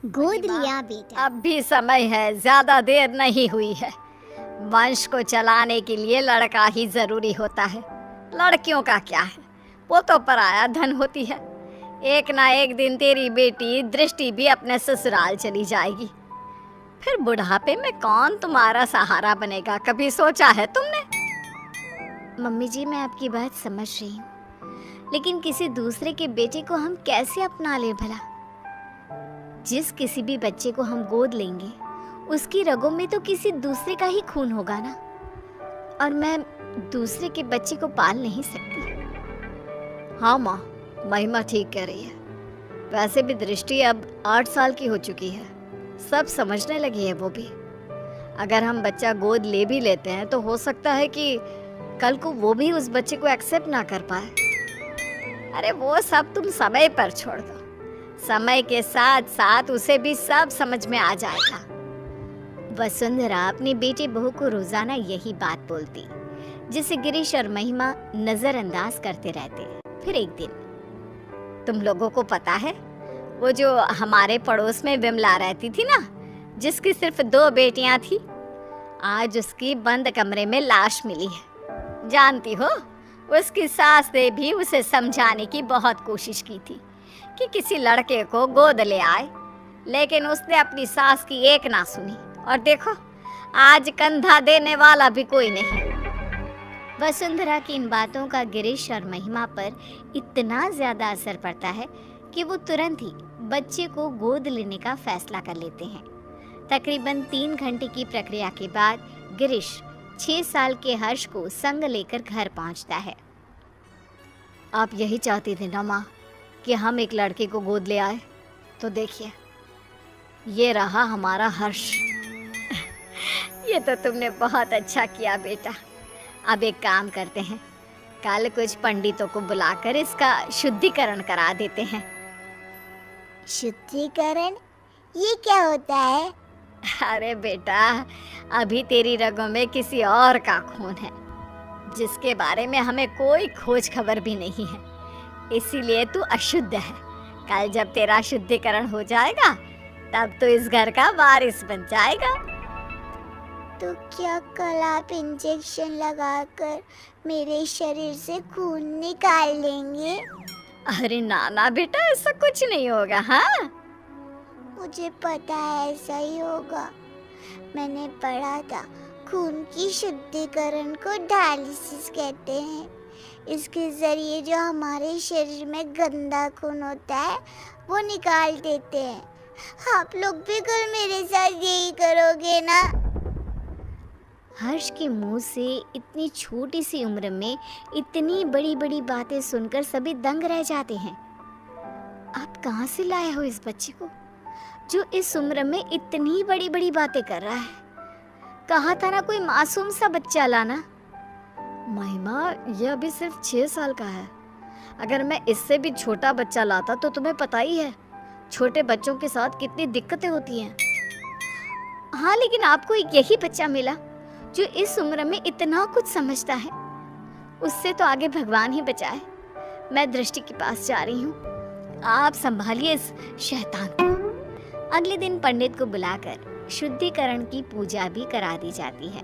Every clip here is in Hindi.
गोद लिया बेटा। अब भी समय है, ज्यादा देर नहीं हुई है। वंश को चलाने के लिए लड़का ही जरूरी होता है। लड़कियों का क्या है, वो तो पराया धन होती है। एक ना एक दिन तेरी बेटी दृष्टि भी अपने ससुराल चली जाएगी। फिर बुढ़ापे में कौन तुम्हारा सहारा बनेगा, कभी सोचा है तुमने? मम्मी जी, मैं आपकी बात समझ रही हूँ, लेकिन किसी दूसरे के बेटे को हम कैसे अपना ले भला? जिस किसी भी बच्चे को हम गोद लेंगे उसकी रगों में तो किसी दूसरे का ही खून होगा ना, और मैं दूसरे के बच्चे को पाल नहीं सकती। हाँ माँ, महिमा ठीक कह रही है। वैसे भी दृष्टि अब 8 साल की हो चुकी है, सब समझने लगी है वो भी। अगर हम बच्चा गोद ले भी लेते हैं तो हो सकता है कि कल को वो भी उस बच्चे को एक्सेप्ट ना कर पाए। अरे वो सब तुम समय पर छोड़ दो, समय के साथ साथ उसे भी सब समझ में आ जाएगा। वसुंधरा अपनी बेटे बहू को रोजाना यही बात बोलती, जिसे गिरीश और महिमा नजरअंदाज करते रहते। फिर एक दिन, तुम लोगों को पता है वो जो हमारे पड़ोस में विमला रहती थी ना, जिसकी सिर्फ 2 बेटियां थी, आज उसकी बंद कमरे में लाश मिली है। जानती हो, उसकी सास ने भी उसे समझाने की बहुत कोशिश की थी कि किसी लड़के को गोद ले आए, लेकिन उसने अपनी सास की एक ना सुनी। और देखो, आज कंधा देने वाला भी कोई नहीं। वसुंधरा की इन बातों का गिरीश और महिमा पर इतना ज्यादा असर पड़ता है कि वो तुरंत ही बच्चे को गोद लेने का फैसला कर लेते हैं। तकरीबन 3 घंटे की प्रक्रिया के बाद गिरीश 6 साल के हर्ष को संग लेकर घर पहुंचता है। आप यही चाहती थी ना माँ कि हम एक लड़के को गोद ले आए? तो देखिए, ये रहा हमारा हर्ष। ये तो तुमने बहुत अच्छा किया बेटा। अब एक काम करते हैं, कल कुछ पंडितों को बुलाकर इसका शुद्धिकरण करा देते हैं। शुद्धिकरण? ये क्या होता है? अरे बेटा, अभी तेरी रगों में किसी और का खून है, जिसके बारे में हमें कोई खोज खबर भी नहीं है, इसीलिए तू अशुद्ध है। कल जब तेरा शुद्धिकरण हो जाएगा तब तो इस घर का वारिस बन जाएगा। तो क्या कल आप इंजेक्शन लगाकर मेरे शरीर से खून निकाल लेंगे? अरे ना बेटा, ऐसा कुछ नहीं होगा। हाँ, मुझे पता है ऐसा ही होगा। मैंने पढ़ा था, खून की शुद्धिकरण को डायलिसिस कहते हैं। इसके जरिए जो हमारे शरीर में गंदा खून होता है वो निकाल देते हैं। आप लोग भी कल मेरे साथ यही करोगे ना? हर्ष के मुंह से इतनी छोटी सी उम्र में इतनी बड़ी बड़ी बातें सुनकर सभी दंग रह जाते हैं। आप कहाँ से लाए हो इस बच्चे को जो इस उम्र में इतनी बड़ी बड़ी बातें कर रहा है? कहा था ना कोई मासूम सा बच्चा लाना। महिमा, ये अभी सिर्फ 6 साल का है। अगर मैं इससे भी छोटा बच्चा लाता तो तुम्हें पता ही है छोटे बच्चों के साथ कितनी दिक्कतें होती हैं। हाँ, लेकिन आपको एक यही बच्चा मिला जो इस उम्र में इतना कुछ समझता है। उससे तो आगे भगवान ही बचाए। मैं दृष्टि के पास जा रही हूँ, आप संभालिए इस शैतान को। अगले दिन पंडित को बुलाकर शुद्धिकरण की पूजा भी करा दी जाती है,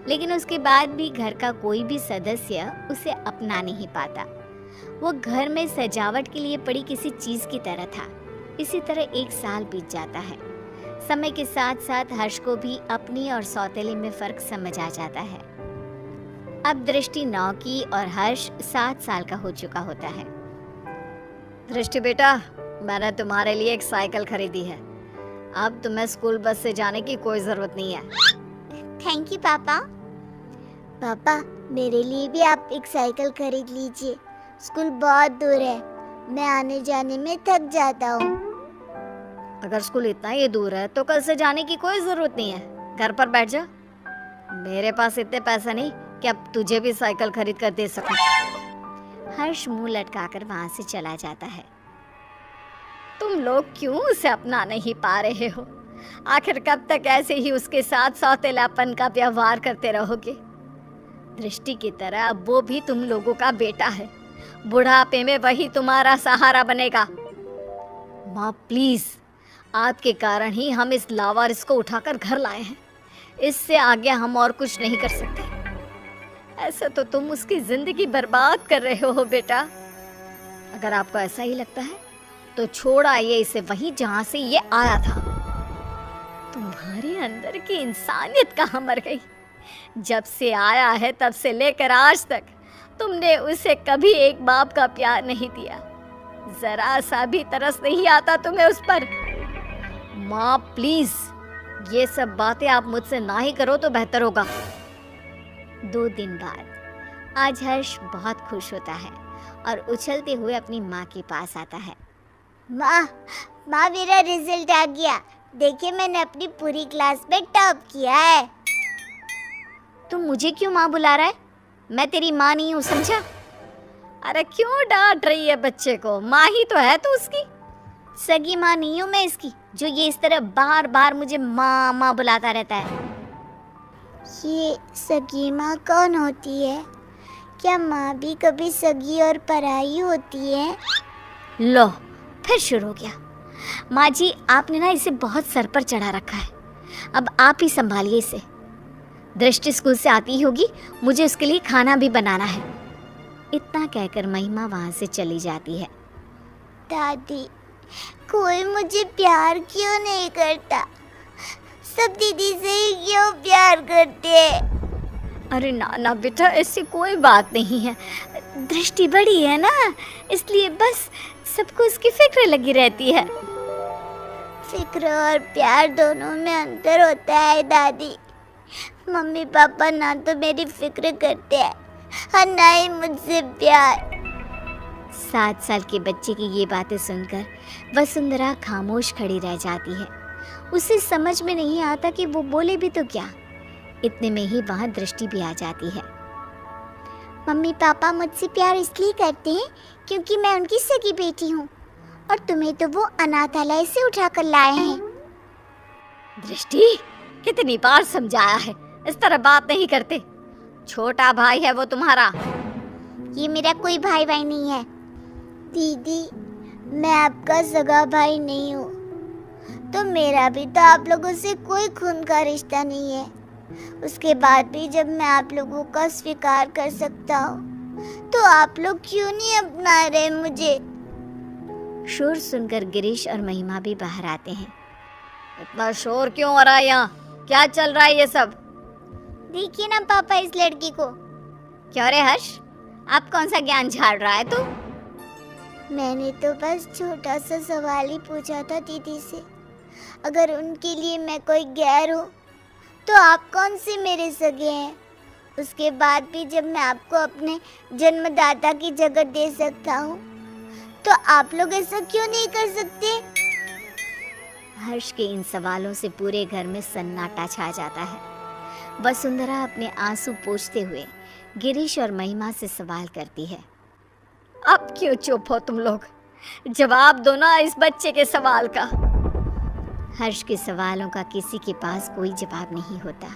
लेकिन उसके बाद भी घर का कोई भी सदस्य उसे अपना नहीं पाता। वो घर में सजावट के लिए पड़ी किसी चीज की तरह था। इसी तरह 1 साल बीत जाता है। समय के साथ साथ हर्ष को भी अपनी और सौतेले में फर्क समझ आ जाता है। अब दृष्टि 9 की और हर्ष 7 साल का हो चुका होता है। दृष्टि बेटा, मैंने तुम्हारे लिए एक साइकिल खरीदी है। अब तुम्हें स्कूल बस से जाने की कोई जरूरत नहीं है। थैंक यू पापा। पापा, मेरे लिए भी आप एक साइकिल खरीद लीजिए। स्कूल बहुत दूर है, मैं आने जाने में थक जाता हूँ। अगर स्कूल इतना ही दूर है तो कल से जाने की कोई जरूरत नहीं है, घर पर बैठ जा। मेरे पास इतने पैसे नहीं कि अब तुझे भी साइकिल खरीद कर दे सकूं। हर्ष मुंह लटकाकर वहां से चला जाता है। तुम लोग क्यों उसे अपना नहीं पा रहे हो? आखिर कब तक ऐसे ही उसके साथ सौतेलापन का व्यवहार करते रहोगे? दृष्टि की तरह अब वो भी तुम लोगों का बेटा है। बुढ़ापे में वही तुम्हारा सहारा बनेगा। माँ प्लीज, आपके कारण ही हम इस लावारिस को उठाकर घर लाए हैं। इससे आगे हम और कुछ नहीं कर सकते। ऐसा तो तुम उसकी जिंदगी बर्बाद कर रहे हो बेटा। अगर आपको ऐसा ही लगता है तो छोड़ आइए इसे वहीं जहां से ये आया था। तुम्हारे अंदर की इंसानियत कहाँ मर गई? जब से आया है तब से लेकर आज तक तुमने उसे कभी एक बाप का प्यार नहीं दिया। जरा सा भी तरस नहीं आता तुम्हें उस पर। माँ प्लीज, ये सब बातें आप मुझसे ना ही करो तो बेहतर होगा। 2 दिन बाद आज हर्ष बहुत खुश होता है और उछलते हुए अपनी माँ के पास आता है। माँ, मेरा रिजल्ट आ गया। देखिए, मैंने अपनी पूरी क्लास में टॉप किया है। तुम मुझे क्यों माँ बुला रहा है? मैं तेरी माँ नहीं हूँ, समझा? अरे क्यों डांट रही है बच्चे को? माँ ही तो है तू उसकी। सगी माँ नहीं हूँ मैं इसकी, जो ये इस तरह बार बार मुझे माँ माँ बुलाता रहता है। ये सगी माँ कौन होती है? क्या माँ भी कभी सगी और पराई होती है? लो, फिर शुरू हो गया। माँ जी, आपने ना इसे बहुत सर पर चढ़ा रखा है। अब आप ही संभालिए इसे। दृष्टि स्कूल से आती ही होगी, मुझे उसके लिए खाना भी बनाना है। इतना कहकर महिमा वहाँ से चली जाती है। दादी, कोई मुझे प्यार क्यों नहीं करता? सब दीदी से ही क्यों प्यार करते हैं? अरे ना बेटा, ऐसी कोई बात नहीं है। दृष्टि बड़ी है ना, इसलिए बस सबको उसकी फिक्र लगी रहती है। फिक्र और प्यार दोनों में अंतर होता है दादी। मम्मी पापा ना तो मेरी फिक्र करते हैं और ना ही मुझसे प्यार। 7 साल के बच्चे की ये बातें सुनकर वसुंधरा खामोश खड़ी रह जाती है। उसे समझ में नहीं आता कि वो बोले भी तो क्या। इतने में ही वहाँ दृष्टि भी आ जाती है। मम्मी पापा मुझसे प्यार इसलिए करते हैं क्योंकि मैं उनकी सगी बेटी हूँ, और तुम्हें तो वो अनाथालय से उठा कर लाए हैं। दृष्टि, कितनी बार समझाया है, इस तरह बात नहीं करते। छोटा भाई है वो तुम्हारा। ये मेरा कोई भाई नहीं है। दीदी, मैं आपका सगा भाई नहीं हूँ, तो मेरा भी तो आप लोगों से कोई खून का रिश्ता नहीं है। उसके बाद भी जब मैं आप लोगों का स्वीकार कर सकता हूँ, तो आप लोग क्यों नहीं अपना रहे मुझे? शोर सुनकर गिरीश और महिमा भी बाहर आते हैं। इतना शोर क्यों हो रहा है यहाँ? क्या चल रहा है ये सब? देखिए ना पापा इस लड़की को। क्यों रे हर्ष, आप कौन सा ज्ञान झाड़ रहा है तू? मैंने तो बस छोटा सा सवाल ही पूछा था दीदी से। अगर उनके लिए मैं कोई गैर हूँ, तो आप कौन से मेरे सगे हैं? उसके बाद भी जब मैं आपको अपने जन्मदाता की जगह दे सकता हूँ, तो आप लोग ऐसा क्यों नहीं कर सकते? हर्ष के इन सवालों से पूरे घर में सन्नाटा छा जाता है। वसुंधरा अपने आंसू पोंछते हुए गिरीश और महिमा से सवाल करती है। अब क्यों चुप हो तुम लोग? जवाब दो ना इस बच्चे के सवाल का। हर्ष के सवालों का किसी के पास कोई जवाब नहीं होता।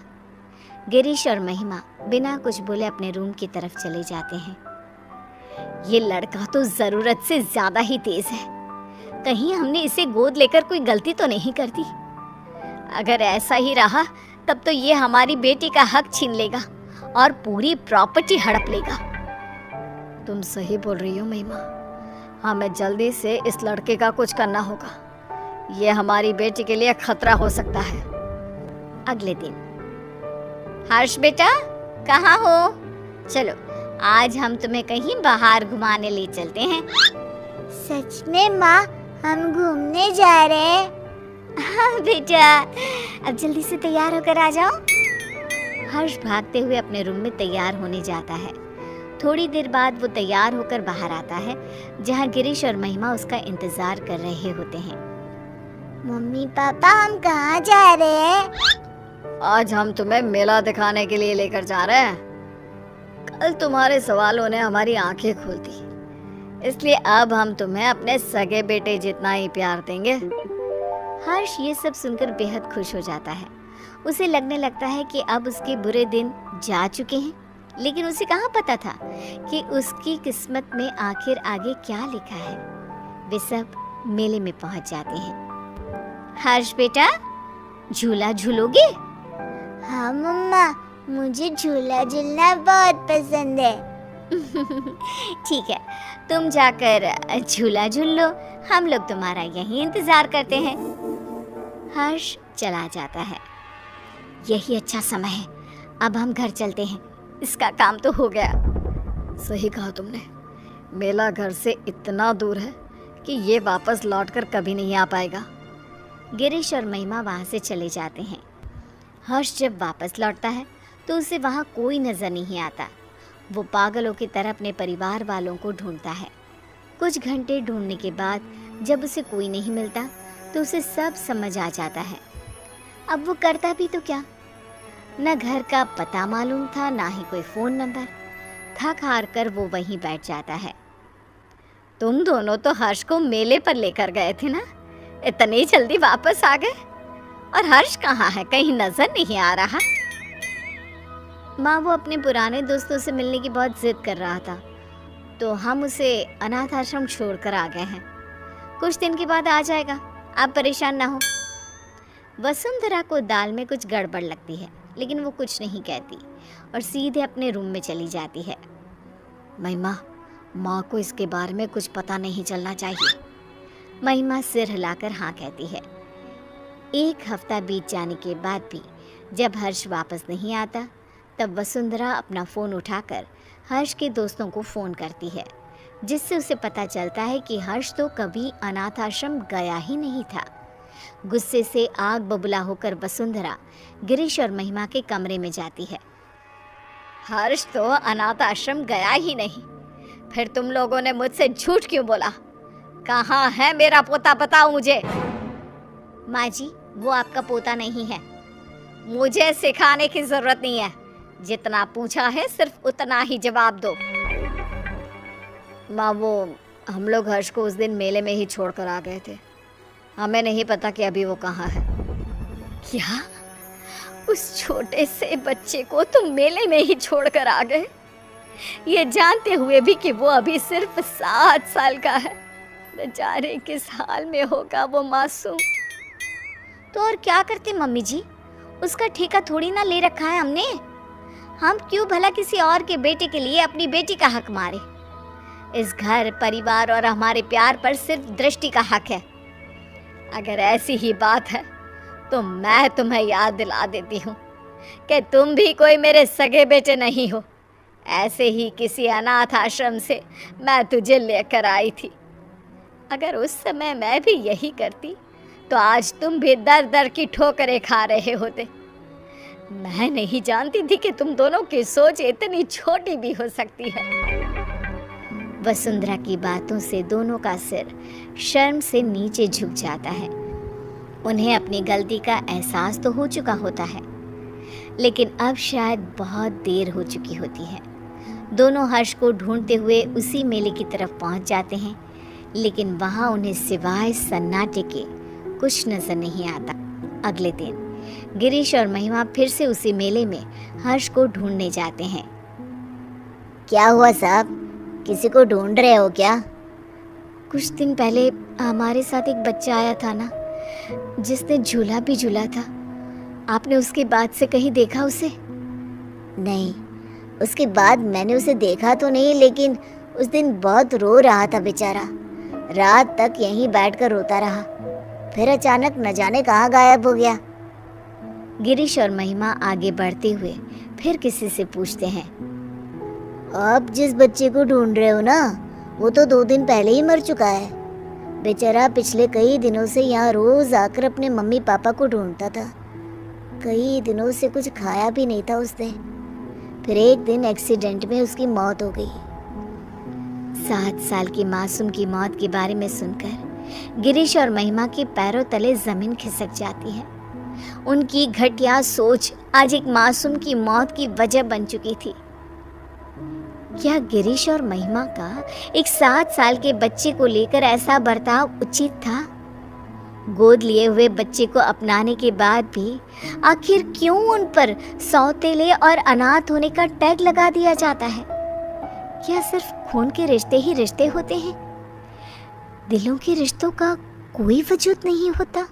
गिरीश और महिमा बिना कुछ बोले अपने रूम की तरफ चले जाते हैं। ये लड़का तो जरूरत से ज्यादा ही तेज है। कहीं हमने इसे गोद लेकर कोई गलती तो नहीं कर दी? अगर ऐसा ही रहा तब तो ये हमारी बेटी का हक छीन लेगा और पूरी प्रॉपर्टी हड़प लेगा। तुम सही बोल रही हो महिमा। हमें जल्दी से इस लड़के का कुछ करना होगा। ये हमारी बेटी के लिए खतरा हो सकता है। अगले दिन। हर्ष बेटा, कहाँ हो? चलो आज हम तुम्हें कहीं बाहर घुमाने ले चलते हैं। सच में माँ, हम घूमने जा रहे हैं? हाँ बेटा, अब जल्दी से तैयार होकर आ जाओ। हर्ष भागते हुए अपने रूम में तैयार होने जाता है। थोड़ी देर बाद वो तैयार होकर बाहर आता है, जहाँ गिरीश और महिमा उसका इंतजार कर रहे होते हैं। मम्मी पापा, हम कहाँ जा रहे हैं? आज हम तुम्हें मेला दिखाने के लिए लेकर जा रहे हैं। कल तुम्हारे सवालों ने हमारी आंखें खोल दी, इसलिए अब हम तुम्हें अपने सगे बेटे जितना ही प्यार देंगे। हर्ष ये सब सुनकर बेहद खुश हो जाता है। उसे लगने लगता है कि अब उसके बुरे दिन जा चुके हैं, लेकिन उसे कहाँ पता था कि उसकी किस्मत में आखिर आगे क्या लिखा है। वे सब मेले में पहुंच जाते हैं। हर्ष बेटा, झूला झूलोगे? हाँ मम्मा, मुझे झूला झूलना बहुत पसंद है। ठीक है, तुम जाकर झूला झूल लो, हम लोग तुम्हारा यहीं इंतजार करते हैं। हर्ष चला जाता है। यही अच्छा समय है, अब हम घर चलते हैं, इसका काम तो हो गया। सही कहा तुमने, मेला घर से इतना दूर है कि ये वापस लौटकर कभी नहीं आ पाएगा। गिरीश और महिमा वहाँ से चले जाते हैं। हर्ष जब वापस लौटता है तो उसे वहाँ कोई नज़र नहीं आता। वो पागलों की तरह अपने परिवार वालों को ढूंढता है। कुछ घंटे ढूंढने के बाद जब उसे कोई नहीं मिलता तो उसे सब समझ आ जाता है। अब वो करता भी तो क्या, न घर का पता मालूम था, ना ही कोई फ़ोन नंबर। थक हार कर वो वहीं बैठ जाता है। तुम दोनों तो हर्ष को मेले पर लेकर गए थे ना, इतनी जल्दी वापस आ गए? और हर्ष कहाँ है, कहीं नजर नहीं आ रहा? माँ, वो अपने पुराने दोस्तों से मिलने की बहुत जिद कर रहा था, तो हम उसे अनाथ आश्रम छोड़कर आ गए हैं। कुछ दिन के बाद आ जाएगा, आप परेशान ना हो। वसुंधरा को दाल में कुछ गड़बड़ लगती है, लेकिन वो कुछ नहीं कहती और सीधे अपने रूम में चली जाती है। महिमा, माँ को इसके बारे में कुछ पता नहीं चलना चाहिए। महिमा सिर हिलाकर हाँ कहती है। एक हफ्ता बीत जाने के बाद भी जब हर्ष वापस नहीं आता, तब वसुंधरा अपना फ़ोन उठाकर हर्ष के दोस्तों को फ़ोन करती है, जिससे उसे पता चलता है कि हर्ष तो कभी अनाथ आश्रम गया ही नहीं था। गुस्से से आग बबूला होकर वसुंधरा गिरीश और महिमा के कमरे में जाती है। हर्ष तो अनाथ आश्रम गया ही नहीं, फिर तुम लोगों ने मुझसे झूठ क्यों बोला? कहाँ है मेरा पोता, बताओ मुझे। माँ जी, वो आपका पोता नहीं है। मुझे सिखाने की जरूरत नहीं है, जितना पूछा है सिर्फ उतना ही जवाब दो। माँ, वो हम लोग हर्ष को उस दिन मेले में ही छोड़कर आ गए थे, हमें नहीं पता कि अभी वो कहाँ है। क्या? उस छोटे से बच्चे को तुम मेले में ही छोड़कर आ गए, ये जानते हुए भी कि वो अभी सिर्फ 7 साल का है? बेचारे किस हाल में होगा वो मासूम। तो और क्या करते मम्मी जी, उसका ठेका थोड़ी ना ले रखा है हमने। हम क्यों भला किसी और के बेटे के लिए अपनी बेटी का हक मारे? इस घर, परिवार और हमारे प्यार पर सिर्फ दृष्टि का हक है। अगर ऐसी ही बात है तो मैं तुम्हें याद दिला देती हूँ कि तुम भी कोई मेरे सगे बेटे नहीं हो। ऐसे ही किसी अनाथ आश्रम से मैं तुझे लेकर आई थी। अगर उस समय मैं भी यही करती तो आज तुम भी दर दर की ठोकरें खा रहे होते। मैं नहीं जानती थी कि तुम दोनों की सोच इतनी छोटी भी हो सकती है। वसुंधरा की बातों से दोनों का सिर शर्म से नीचे झुक जाता है। उन्हें अपनी गलती का एहसास तो हो चुका होता है, लेकिन अब शायद बहुत देर हो चुकी होती है। दोनों हर्ष को ढूंढते हुए उसी मेले की तरफ पहुंच जाते हैं, लेकिन वहां उन्हें सिवाय सन्नाटे के कुछ नजर नहीं आता। अगले दिन गिरीश और महिमा फिर से उसी मेले में हर्ष को ढूंढने जाते हैं। क्या हुआ साहब, किसी को ढूंढ रहे हो क्या? कुछ दिन पहले हमारे साथ एक बच्चा आया था ना, जिसने झूला भी झूला था। आपने उसके बाद से कहीं देखा उसे? नहीं, उसके बाद मैंने उसे देखा तो नहीं, लेकिन उस दिन बहुत रो रहा था बेचारा। रात तक यहीं बैठकर रोता रहा, फिर अचानक न जाने कहाँ गायब हो गया। गिरीश और महिमा आगे बढ़ते हुए फिर किसी से पूछते हैं। आप जिस बच्चे को ढूंढ रहे हो ना, वो तो 2 दिन पहले ही मर चुका है। बेचारा पिछले कई दिनों से यहाँ रोज आकर अपने मम्मी पापा को ढूंढता था। कई दिनों से कुछ खाया भी नहीं था उसने। फिर एक दिन एक्सीडेंट में उसकी मौत हो गई। 7 साल की मासूम की मौत के बारे में सुनकर गिरीश और महिमा के पैरों तले जमीन खिसक जाती है। उनकी घटिया सोच आज एक मासूम की मौत की वजह बन चुकी थी। क्या गिरीश और महिमा का एक 7 साल के बच्चे को लेकर ऐसा बर्ताव उचित था? गोद लिए हुए बच्चे को अपनाने के बाद भी आखिर क्यों उन पर सौतेले और अनाथ होने का टैग लगा दिया जाता है? क्या सिर्फ खून के रिश्ते ही रिश्ते होते हैं? दिलों के रिश्तों का कोई वजूद नहीं होता?